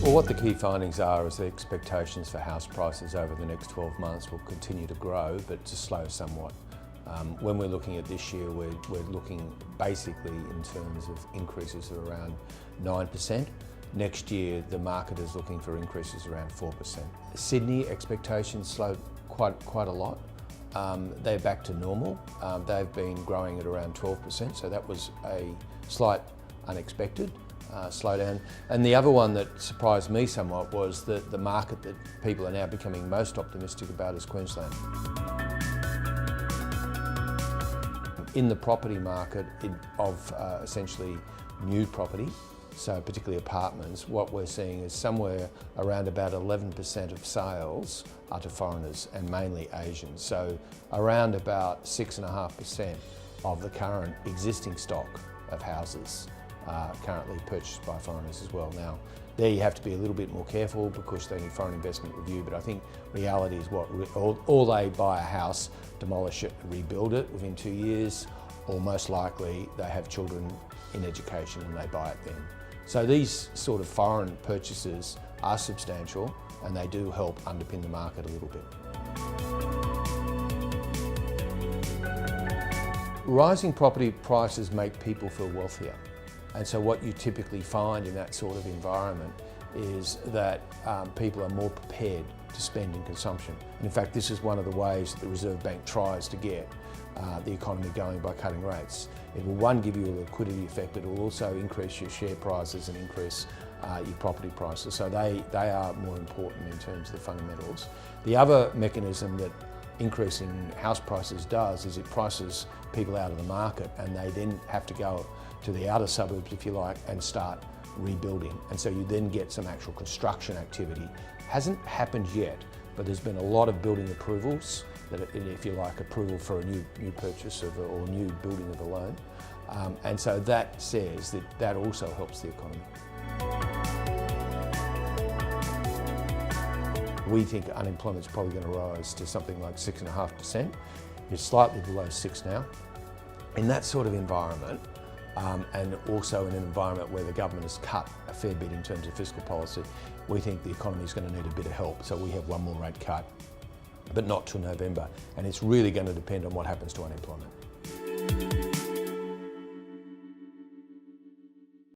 Well, what the key findings are is the expectations for house prices over the next 12 months will continue to grow, but to slow somewhat. When we're looking at this year, we're looking basically in terms of increases of around 9%. Next year, the market is looking for increases around 4%. Sydney expectations slowed quite a lot. They're back to normal. They've been growing at around 12%, so that was a slight unexpected slowdown. And the other one that surprised me somewhat was that the market that people are now becoming most optimistic about is Queensland. In the property market of essentially new property, so particularly apartments, what we're seeing is somewhere around about 11% of sales are to foreigners and mainly Asians. So around about 6.5% of the current existing stock of houses are currently purchased by foreigners as well. Now, there you have to be a little bit more careful because they need foreign investment review, but I think reality is or they buy a house, demolish it, rebuild it within 2 years, or most likely they have children in education and they buy it then. So these sort of foreign purchases are substantial and they do help underpin the market a little bit. Rising property prices make people feel wealthier. And so what you typically find in that sort of environment is that people are more prepared to spend in consumption. And in fact, this is one of the ways that the Reserve Bank tries to get the economy going by cutting rates. It will, one, give you a liquidity effect, but it will also increase your share prices and increase your property prices. So they are more important in terms of the fundamentals. The other mechanism that increasing house prices does is it prices people out of the market, and they then have to go to the outer suburbs, if you like, and start rebuilding. And so you then get some actual construction activity. Hasn't happened yet, but there's been a lot of building approvals, that, if you like, approval for a new purchase of or new building of a loan. And so that says that also helps the economy. We think unemployment's probably going to rise to something like 6.5%. It's slightly below 6 now. In that sort of environment, and also in an environment where the government has cut a fair bit in terms of fiscal policy, we think the economy is going to need a bit of help. So we have one more rate cut, but not till November. And it's really going to depend on what happens to unemployment.